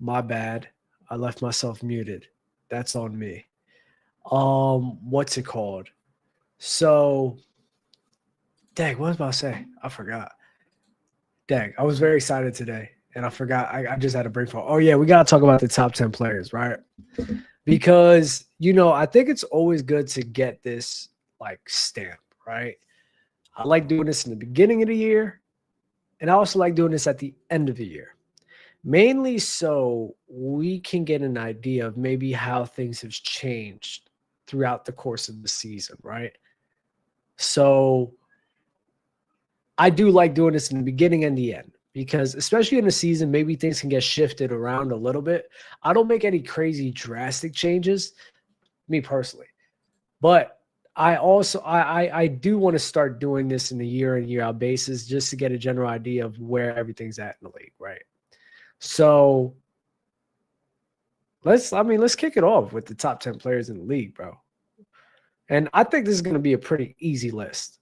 My bad. I left myself muted. That's on me. What's it called? So, dang, what was I about to say? I forgot. Dang, I was very excited today, and I forgot. I just had a brain fart. Oh yeah, we gotta talk about the top 10 players, right? Because I think it's always good to get this like stamp, right? I like doing this in the beginning of the year, and I also like doing this at the end of the year. Mainly so we can get an idea of maybe how things have changed throughout the course of the season, right? So I do like doing this in the beginning and the end because, especially in the season, maybe things can get shifted around a little bit. I don't make any crazy drastic changes, me personally, but I do want to start doing this in a year in year out basis just to get a general idea of where everything's at in the league, right? So let's kick it off with the top 10 players in the league, bro. And I think this is going to be a pretty easy list.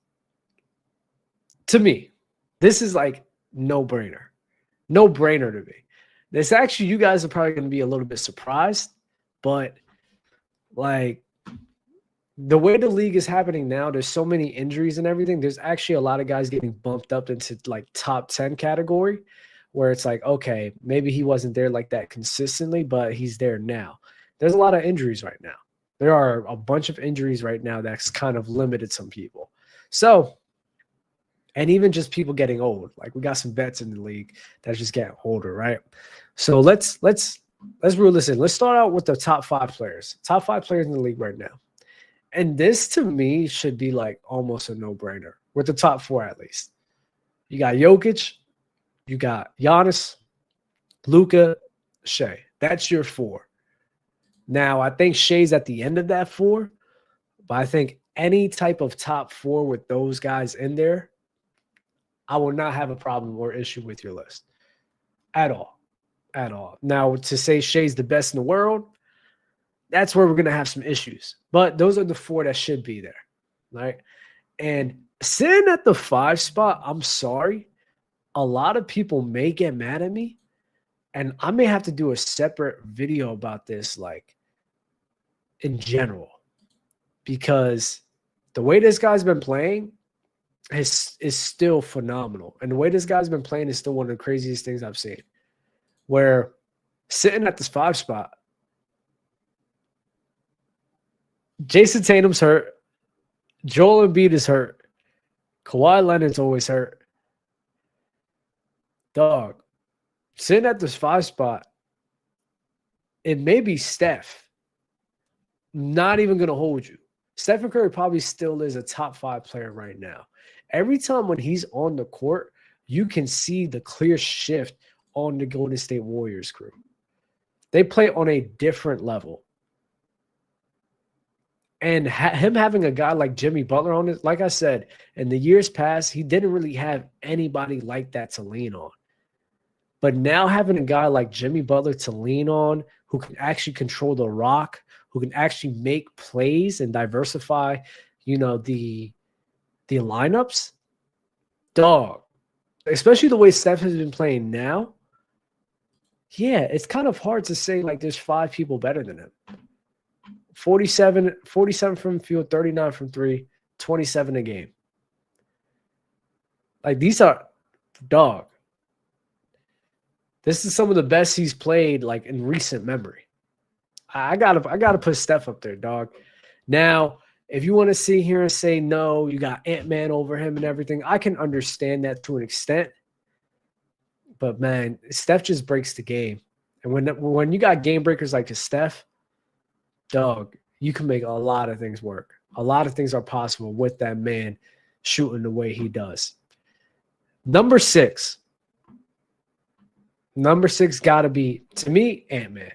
To me, this is like no-brainer. No-brainer to me. This actually, you guys are probably going to be a little bit surprised, but like the way the league is happening now, there's so many injuries and everything. There's actually a lot of guys getting bumped up into like top 10 category where it's like, okay, maybe he wasn't there like that consistently, but he's there now. There's a lot of injuries right now. There are a bunch of injuries right now that's kind of limited some people. So, and even just people getting old. Like we got some vets in the league that just getting older, right? So let's rule this in. Let's start out with the top 5 players. Top 5 players in the league right now. And this to me should be like almost a no-brainer. With the top 4 at least. You got Jokic, you got Giannis, Luka, Shea. That's your 4. Now, I think Shea's at the end of that 4, but I think any type of top 4 with those guys in there, I will not have a problem or issue with your list at all. At all. Now, to say Shea's the best in the world, that's where we're going to have some issues. But those are the 4 that should be there, right? And sitting at the 5 spot, I'm sorry, a lot of people may get mad at me, and I may have to do a separate video about this, like, in general, because the way this guy's been playing is still phenomenal. And the way this guy's been playing is still one of the craziest things I've seen, where sitting at this 5 spot, Jason Tatum's hurt. Joel Embiid is hurt. Kawhi Leonard's always hurt. Dog, sitting at this 5 spot, it may be Steph. Not even going to hold you. Stephen Curry probably still is a top 5 player right now. Every time when he's on the court, you can see the clear shift on the Golden State Warriors crew. They play on a different level. And him having a guy like Jimmy Butler on it, like I said, in the years past, he didn't really have anybody like that to lean on. But now having a guy like Jimmy Butler to lean on, who can actually control the rock, who can actually make plays and diversify, the lineups, dog, especially the way Steph has been playing now, yeah, it's kind of hard to say like there's 5 people better than him. 47 from field, 39 from 3, 27 a game. Like these are, dog. This is some of the best he's played like in recent memory. I gotta put Steph up there, dog. Now, if you want to sit here and say no, you got Ant-Man over him and everything, I can understand that to an extent. But man, Steph just breaks the game. And when you got game breakers like Steph, dog, you can make a lot of things work. A lot of things are possible with that man shooting the way he does. Number 6. Number 6 got to be, to me, Ant-Man.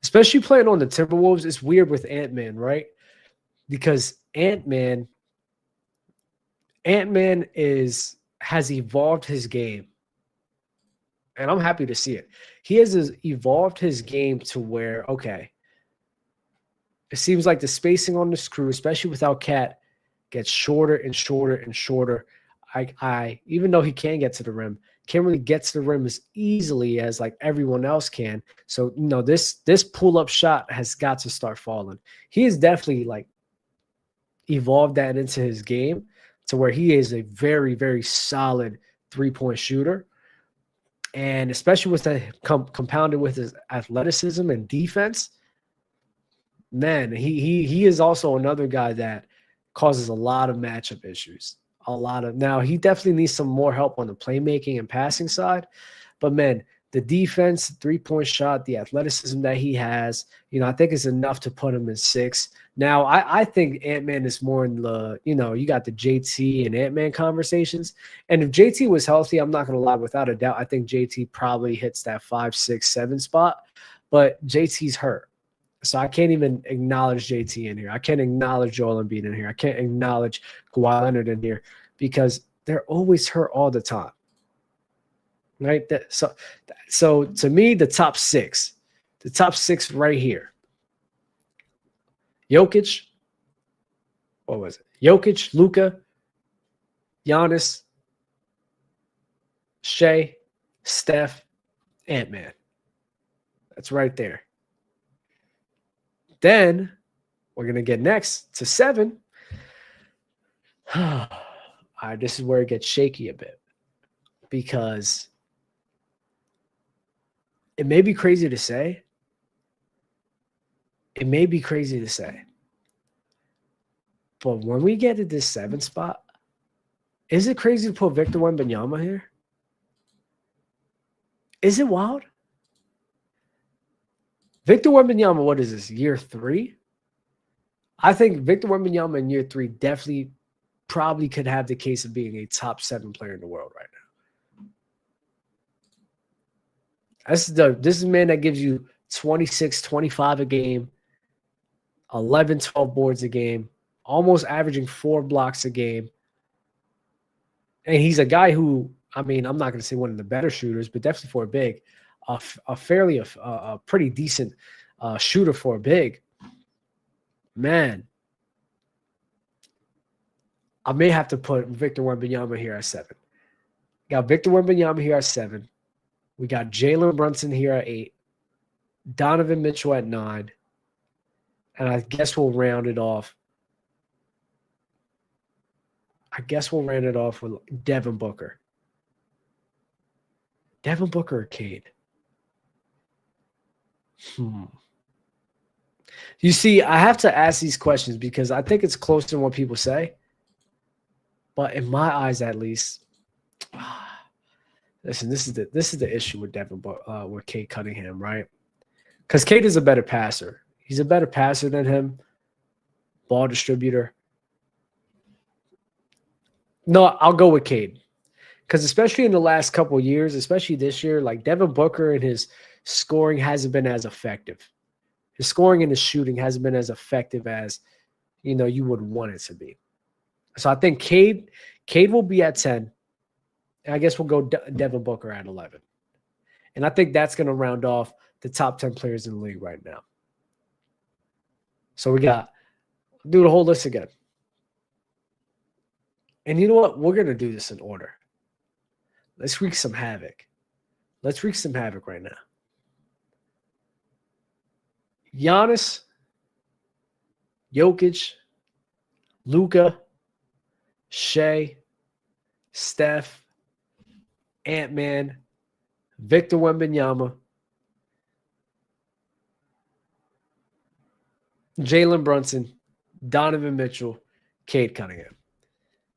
Especially playing on the Timberwolves, it's weird with Ant-Man, right? Because Ant-Man has evolved his game. And I'm happy to see it. He has evolved his game to where, okay, it seems like the spacing on this crew, especially without Cat, gets shorter and shorter and shorter. Even though he can get to the rim, can't really get to the rim as easily as like everyone else can. So, this pull-up shot has got to start falling. He is definitely like evolved that into his game to where he is a very, very solid three-point shooter. And especially with that compounded with his athleticism and defense, man, he is also another guy that causes a lot of matchup issues. Now he definitely needs some more help on the playmaking and passing side, but man, the defense, three-point shot, the athleticism that he has, I think is enough to put him in 6. Now, I think Ant-Man is more in the, you got the JT and Ant-Man conversations. And if JT was healthy, I'm not going to lie, without a doubt, I think JT probably hits that 5, 6, 7 spot. But JT's hurt. So I can't even acknowledge JT in here. I can't acknowledge Joel Embiid in here. I can't acknowledge Kawhi Leonard in here because they're always hurt all the time. Right? So to me, the top six right here. Jokic. What was it? Jokic, Luka, Giannis, Shea, Steph, Ant-Man. That's right there. Then we're going to get next to 7. All right, this is where it gets shaky a bit because it may be crazy to say. But when we get to this 7 spot, is it crazy to put Victor Wembanyama here? Is it wild? Victor Wembanyama, what is this, year 3? I think Victor Wembanyama in year 3 definitely probably could have the case of being a top 7 player in the world right now. This is a man that gives you 26, 25 a game, 11, 12 boards a game, almost averaging 4 blocks a game. And he's a guy who, I'm not going to say one of the better shooters, but definitely for a big, a pretty decent shooter for a big. Man, I may have to put Victor Wembanyama here at 7. Got Victor Wembanyama here at 7. We got Jalen Brunson here at 8. Donovan Mitchell at 9. And I guess we'll round it off. With Devin Booker. Devin Booker or Cade? You see, I have to ask these questions because I think it's closer than what people say. But in my eyes, at least, listen, this is the issue with with Cade Cunningham, right? Because Cade is a better passer. He's a better passer than him. Ball distributor. No, I'll go with Cade. Because especially in the last couple of years, especially this year, like Devin Booker and his scoring hasn't been as effective. His scoring and his shooting hasn't been as effective as, you would want it to be. So I think Cade will be at 10. And I guess we'll go Devin Booker at 11. And I think that's going to round off the top 10 players in the league right now. So do the whole list again. And you know what? We're going to do this in order. Let's wreak some havoc. Right now. Giannis, Jokic, Luka, Shea, Steph, Ant-Man, Victor Wembanyama, Jalen Brunson, Donovan Mitchell, Cade Cunningham.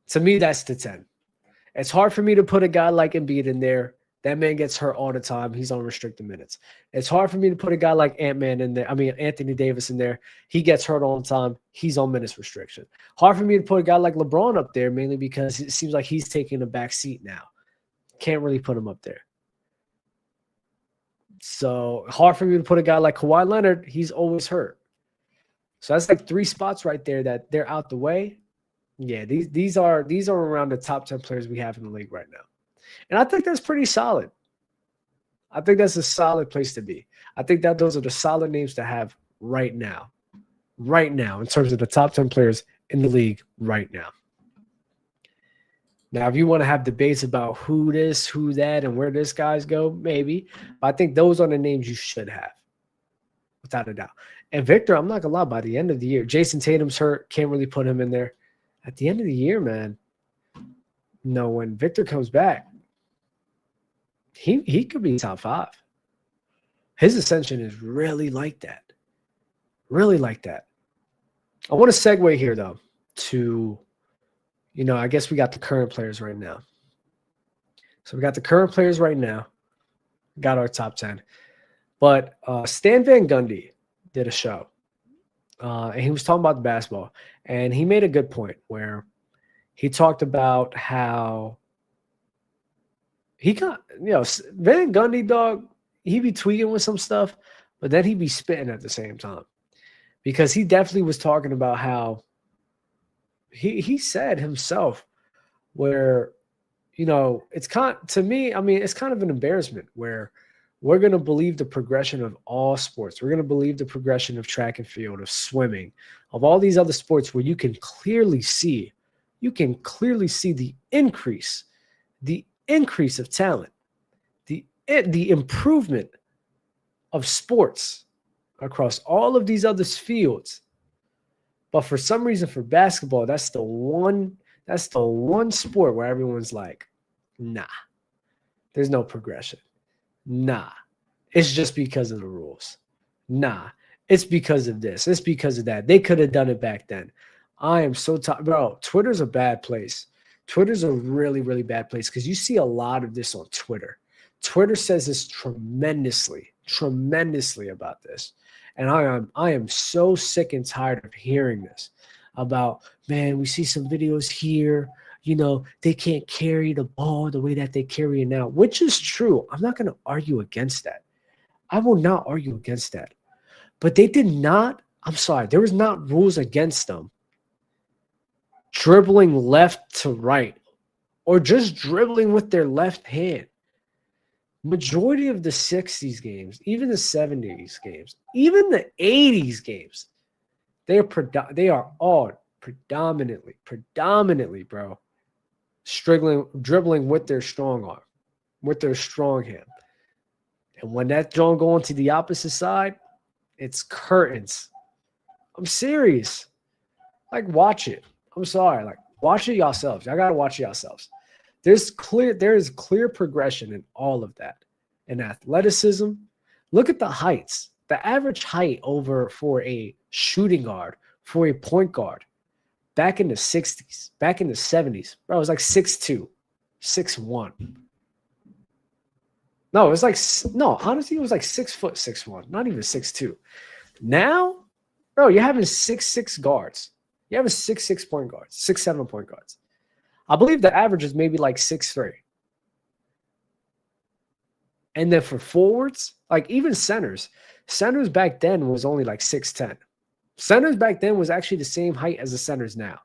To me, that's the 10. It's hard for me to put a guy like Embiid in there. That man gets hurt all the time. He's on restricted minutes. It's hard for me to put a guy like Anthony Davis in there. He gets hurt all the time. He's on minutes restriction. Hard for me to put a guy like LeBron up there, mainly because it seems like he's taking a back seat now. Can't really put him up there. So hard for me to put a guy like Kawhi Leonard. He's always hurt. So that's like 3 spots right there that they're out the way. Yeah, these are around the top 10 players we have in the league right now. And I think that's pretty solid. I think that's a solid place to be. I think that those are the solid names to have right now. Right now, in terms of the top 10 players in the league right now. Now, if you want to have debates about who this, who that, and where this guys go, maybe. But I think those are the names you should have, without a doubt. And Victor, I'm not going to lie, by the end of the year, Jason Tatum's hurt. Can't really put him in there. At the end of the year, man, no, when Victor comes back, he could be top 5. His ascension is really like that. Really like that. I want to segue here, though, to, I guess we got the current players right now. So we got the current players right now. Got our top 10. But Stan Van Gundy did a show. And he was talking about the basketball. And he made a good point where he talked about how he got, Van Gundy, dog, he be tweeting with some stuff, but then he be spitting at the same time. Because he definitely was talking about how he said himself where, it's to me, I mean, it's kind of an embarrassment where we're going to believe the progression of all sports. We're going to believe the progression of track and field, of swimming, of all these other sports where you can clearly see the increase of talent, the improvement of sports across all of these other fields. But for some reason, for basketball, that's the one sport where everyone's like, nah, there's no progression. Nah, it's just because of the rules. Nah, it's because of this. It's because of that. They could have done it back then. I am so tired. Bro, Twitter's a bad place. Twitter's a really, really bad place because you see a lot of this on Twitter. Twitter says this tremendously about this. And I am so sick and tired of hearing this about, man, we see some videos here, they can't carry the ball the way that they carry it now, which is true. I'm not going to argue against that. I will not argue against that. But they did not, I'm sorry, there was not rules against them dribbling left to right or just dribbling with their left hand. Majority of the 60s games, even the 70s games, even the 80s games, they are all predominantly, bro, dribbling with their strong arm, with their strong hand. And when that John going to the opposite side, it's curtains. I'm serious. Like, watch it. I'm sorry. Like, watch it yourselves. Y'all got to watch it yourselves. There is clear progression in all of that. In athleticism, look at the heights. The average height for a shooting guard, for a point guard, back in the 60s, back in the 70s, bro, it was like 6'2", 6'1". No, it was like, honestly, it was like 6 foot, 6'1", not even 6'2". Now, bro, you're having 6'6" guards. You're having 6'6" point guards, 6'7" point guards. I believe the average is maybe like 6'3". And then for forwards, like even centers back then was only like 6'10". Centers back then was actually the same height as the centers now.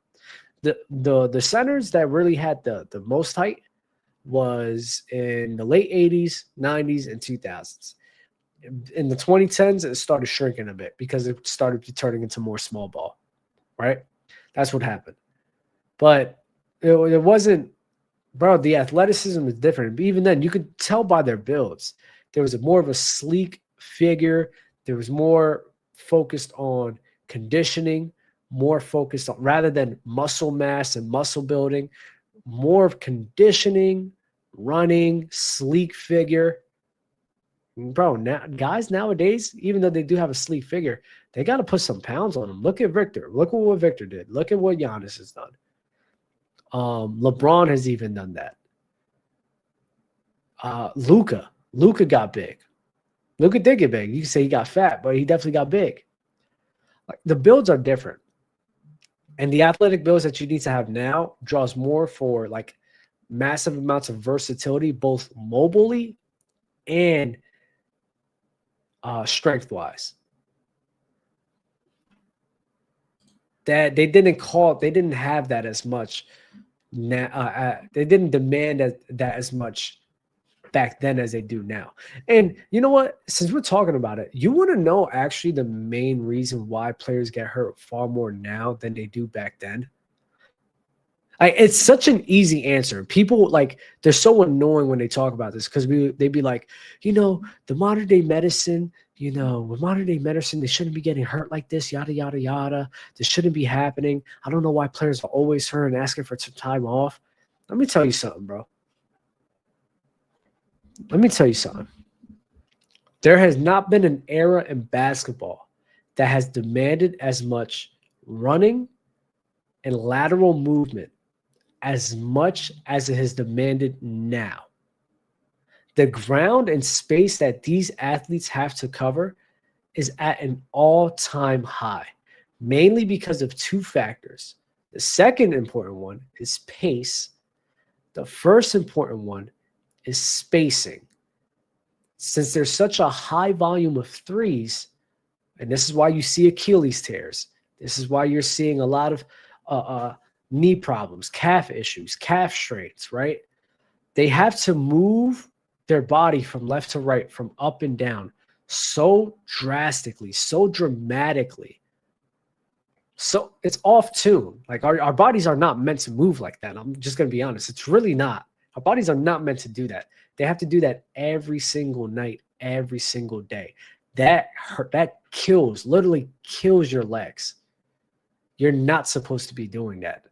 The centers that really had the most height was in the late 80s, 90s, and 2000s. In the 2010s, it started shrinking a bit because it started turning into more small ball, right? That's what happened. But it wasn't, bro, the athleticism is different. But even then, you could tell by their builds. There was more of a sleek figure. There was more focused on conditioning, more focused on, rather than muscle mass and muscle building, more of conditioning, running, sleek figure. Bro, now guys nowadays, even though they do have a sleek figure, they got to put some pounds on them. Look at Victor. Look at what Victor did. Look at what Giannis has done. LeBron has even done that. Luka got big. Luka did get big. You can say he got fat, but he definitely got big. Like, the builds are different. And the athletic builds that you need to have now draws more for like massive amounts of versatility, both mobily and strength-wise. That they didn't have that as much. They didn't demand that as much back then as they do now. And you know what? Since we're talking about it, you want to know actually the main reason why players get hurt far more now than they do back then? It's such an easy answer. People like they're so annoying when they talk about this because they'd be like, the modern day medicine, with modern day medicine, they shouldn't be getting hurt like this, yada yada yada. This shouldn't be happening. I don't know why players are always hurt and asking for some time off. Let me tell you something, bro. Let me tell you something. There has not been an era in basketball that has demanded as much running and lateral movement as much as it has demanded now. The ground and space that these athletes have to cover is at an all-time high, mainly because of two factors. The second important one is pace. The first important one is spacing. Since there's such a high volume of threes, and this is why you see Achilles tears, this is why you're seeing a lot of knee problems, calf issues, calf strains, right? They have to move their body from left to right, from up and down so drastically, so dramatically. So it's off tune. Like our bodies are not meant to move like that. I'm just going to be honest. It's really not. Our bodies are not meant to do that. They have to do that every single night, every single day. That kills, literally kills your legs. You're not supposed to be doing that.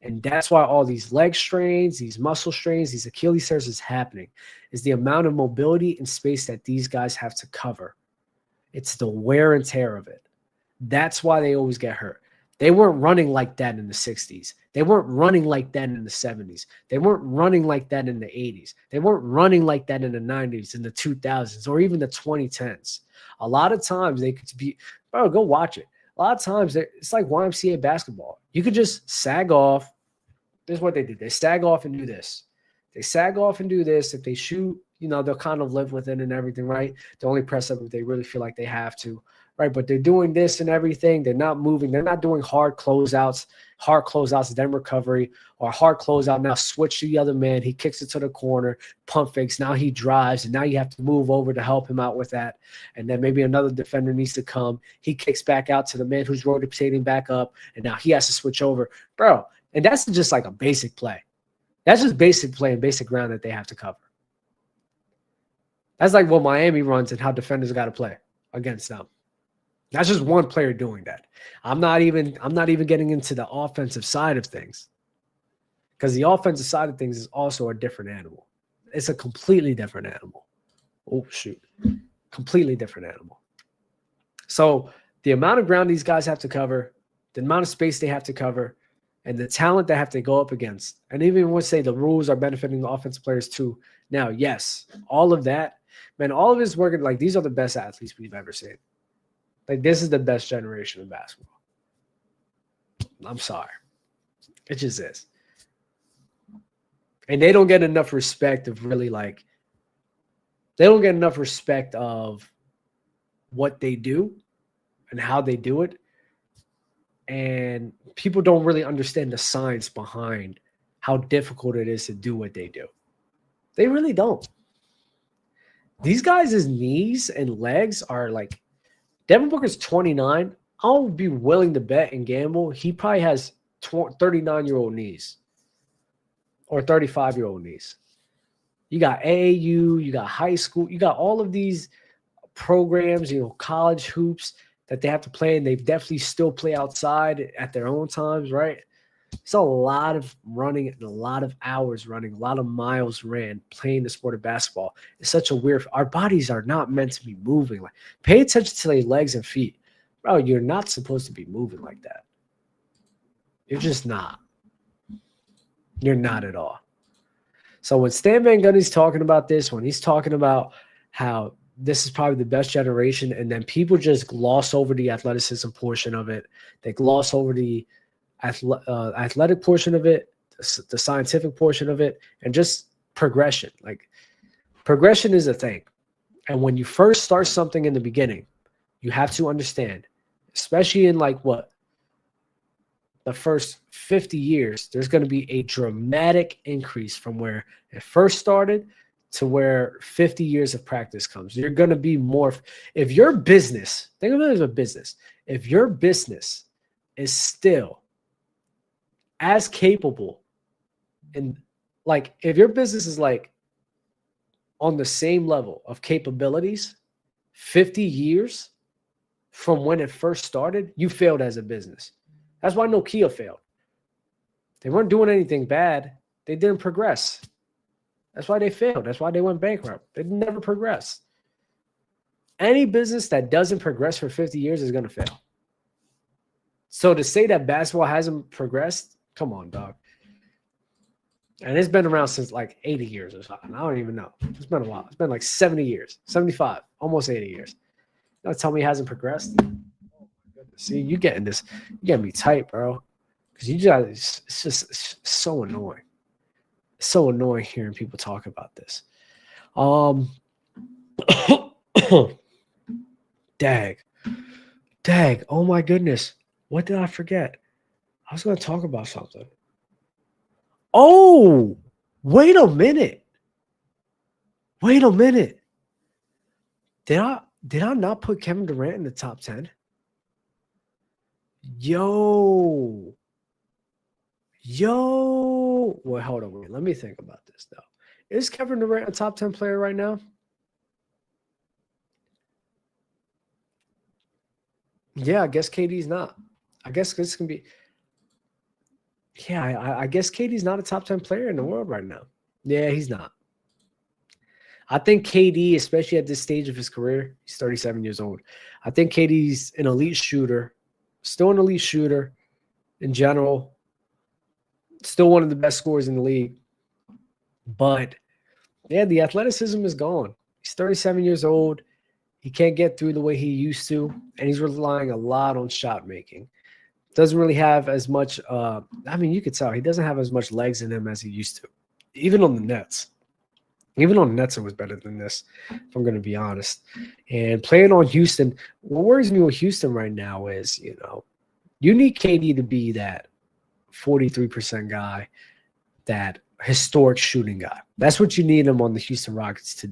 And that's why all these leg strains, these muscle strains, these Achilles tears is happening, is the amount of mobility and space that these guys have to cover. It's the wear and tear of it. That's why they always get hurt. They weren't running like that in the 60s. They weren't running like that in the 70s. They weren't running like that in the 80s. They weren't running like that in the 90s, in the 2000s, or even the 2010s. A lot of times they could be, bro, go watch it. A lot of times it's like YMCA basketball. You could just sag off. This is what they do. They sag off and do this. They sag off and do this. If they shoot, they'll kind of live with it and everything, right? They only press up if they really feel like they have to, right? But they're doing this and everything. They're not moving. They're not doing hard closeouts, then recovery, or hard closeout. Now switch to the other man. He kicks it to the corner, pump fakes. Now he drives, and now you have to move over to help him out with that. And then maybe another defender needs to come. He kicks back out to the man who's rotating back up, and now he has to switch over. Bro, and that's just like a basic play. That's just basic play and basic ground that they have to cover. That's like what Miami runs and how defenders got to play against them. That's just one player doing that. I'm not even getting into the offensive side of things, because the offensive side of things is also a different animal. It's a completely different animal. Oh, shoot. Completely different animal. So the amount of ground these guys have to cover, the amount of space they have to cover, and the talent they have to go up against, and even when say the rules are benefiting the offensive players too. Now, yes, all of that, man, all of it is working. Like, these are the best athletes we've ever seen. Like, this is the best generation of basketball. I'm sorry. It just is. And they don't get enough respect of really, like, they don't get enough respect of what they do and how they do it. And people don't really understand the science behind how difficult it is to do what they do. They really don't. These guys' knees and legs are like, Devin Booker's 29. I'll be willing to bet and gamble he probably has 39-year-old knees or 35-year-old knees. You got AAU, you got high school, you got all of these programs, college hoops that they have to play, and they definitely still play outside at their own times, right? It's a lot of running and a lot of hours running, a lot of miles ran playing the sport of basketball. It's such a weird – our bodies are not meant to be moving. Like, pay attention to their legs and feet. Bro, you're not supposed to be moving like that. You're just not. You're not at all. So when Stan Van Gundy's talking about this, when he's talking about how this is probably the best generation, and then people just gloss over the athleticism portion of it. They gloss over the athletic portion of it, the scientific portion of it, and just progression. Like, progression is a thing. And when you first start something in the beginning, you have to understand, especially in like what? The first 50 years, there's going to be a dramatic increase from where it first started to where 50 years of practice comes. You're going to be more. If your business, think of it as a business. If your business is still as capable, and like if your business is like on the same level of capabilities 50 years from when it first started, you failed as a business. That's why Nokia failed. They weren't doing anything bad. They didn't progress. That's why they failed. That's why they went bankrupt. They never progressed. Any business that doesn't progress for 50 years is going to fail. So to say that basketball hasn't progressed, come on, dog. And it's been around since like 80 years or something. I don't even know. It's been a while. It's been like 70 years, 75, almost 80 years. You know, tell me it hasn't progressed? Oh my goodness. See, you getting this. You getting me tight, bro. Because you guys, it's so annoying. It's so annoying hearing people talk about this. Dag. Oh my goodness. What did I forget? I was going to talk about something. Oh, wait a minute. Did I not put Kevin Durant in the top 10? Yo. Well, hold on. Wait. Let me think about this, though. Is Kevin Durant a top 10 player right now? Yeah, I guess KD's not. I guess this can be. Yeah, I guess KD's not a top 10 player in the world right now. Yeah, he's not. I think KD, especially at this stage of his career, he's 37 years old. I think KD's an elite shooter, still an elite shooter in general, still one of the best scorers in the league. But yeah, the athleticism is gone. He's 37 years old. He can't get through the way he used to, and he's relying a lot on shot making. Doesn't really have as much. I mean, you could tell he doesn't have as much legs in him as he used to, even on the Nets. Even on Nets, it was better than this, if I'm going to be honest. And playing on Houston, what worries me with Houston right now is, you need KD to be that 43% guy, that historic shooting guy. That's what you need him on the Houston Rockets to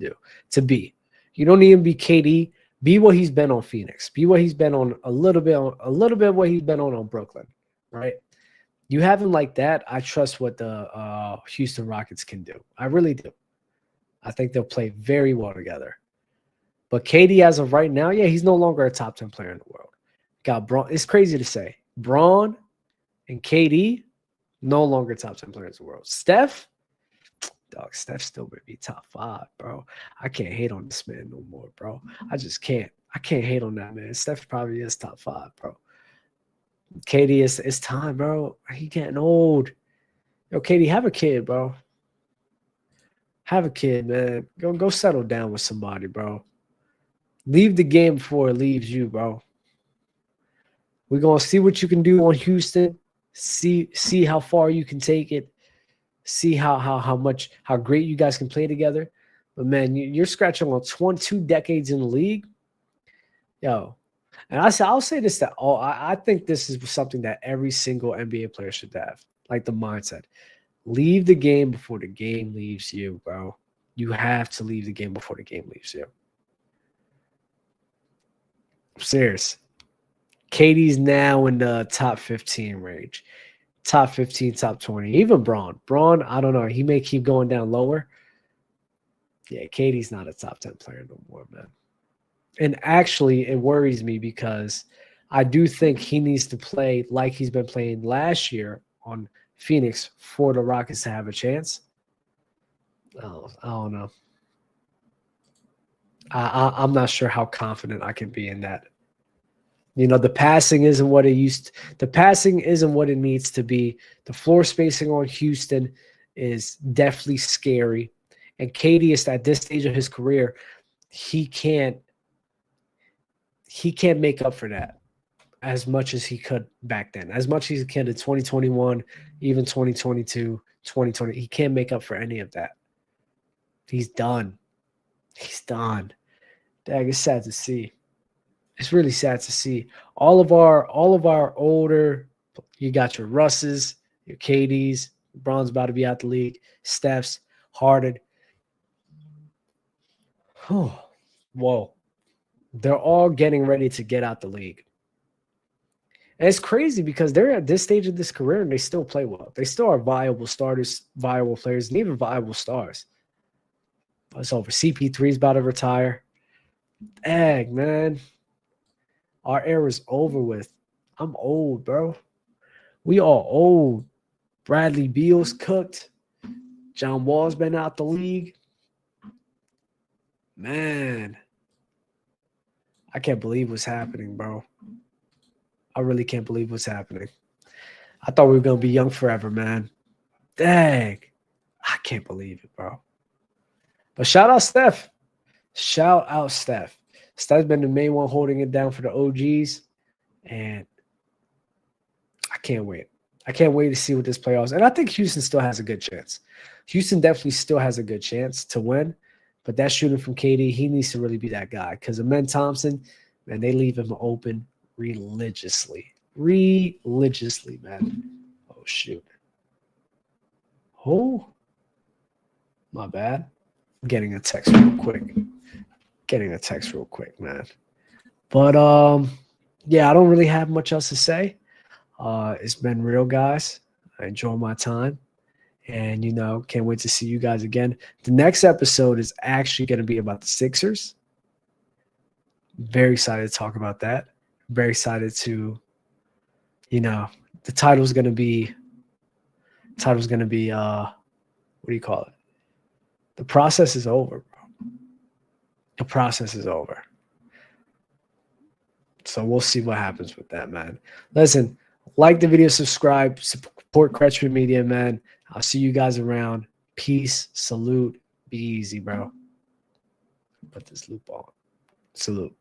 be. You don't need him to be KD. Be what he's been on Phoenix. Be what he's been on a little bit of what he's been on Brooklyn, right? You have him like that. I trust what the Houston Rockets can do. I really do. I think they'll play very well together. But KD, as of right now, yeah, he's no longer a top 10 player in the world. Got Braun. It's crazy to say. Braun and KD, no longer top 10 players in the world. Steph still would be top 5, bro. I can't hate on this man no more, bro. I just can't. I can't hate on that man. Steph probably is top 5, bro. KD, it's time, bro. He getting old. Yo, KD, have a kid, bro. Have a kid, man. Go settle down with somebody, bro. Leave the game before it leaves you, bro. We're gonna see what you can do on Houston. See how far you can take it. See how great you guys can play together. But man, you're scratching on 22 decades in the league. Yo. And I'll say this that I think this is something that every single NBA player should have. Like the mindset. Leave the game before the game leaves you, bro. You have to leave the game before the game leaves you. I'm serious. KD's now in the top 15 range. Top 15, top 20. Even Braun. Braun, I don't know. He may keep going down lower. Yeah, KD's not a top 10 player no more, man. And actually, it worries me because I do think he needs to play like he's been playing last year on Phoenix for the Rockets to have a chance. Oh, I don't know. I'm not sure how confident I can be in that. The passing isn't what it used. The passing isn't what it needs to be. The floor spacing on Houston is definitely scary. And KD is at this stage of his career, he can't make up for that as much as he could back then. As much as he could in 2021, even 2022, 2020. He can't make up for any of that. He's done. He's done. Dang, it's sad to see. It's really sad to see. All of our older, you got your Russes, your KDs, Braun's about to be out the league, Steph's, Harden. Whoa. They're all getting ready to get out the league. And it's crazy because they're at this stage of this career and they still play well. They still are viable starters, viable players, and even viable stars. It's over. CP3 is about to retire. Dang, man. Our era's over with. I'm old, bro. We all old. Bradley Beal's cooked. John Wall's been out the league. Man. I can't believe what's happening, bro. I really can't believe what's happening. I thought we were going to be young forever, man. Dang. I can't believe it, bro. But shout out Steph. Shout out Steph. Steph's been the main one holding it down for the OGs. And I can't wait. I can't wait to see what this playoffs. And I think Houston still has a good chance. Houston definitely still has a good chance to win. But that shooting from KD, he needs to really be that guy. Because Amen Thompson, man, they leave him open religiously. Religiously, man. Oh, shoot. Oh. My bad. I'm getting a text real quick. Man. But, yeah, I don't really have much else to say. It's been real, guys. I enjoy my time. And, can't wait to see you guys again. The next episode is actually going to be about the Sixers. Very excited to talk about that. Very excited to, the title's going to be, what do you call it? The process is over, bro. The process is over. So we'll see what happens with that, man. Listen, like the video, subscribe, support Kretschman Media, man. I'll see you guys around. Peace, salute, be easy, bro. Put this loop on. Salute.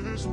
This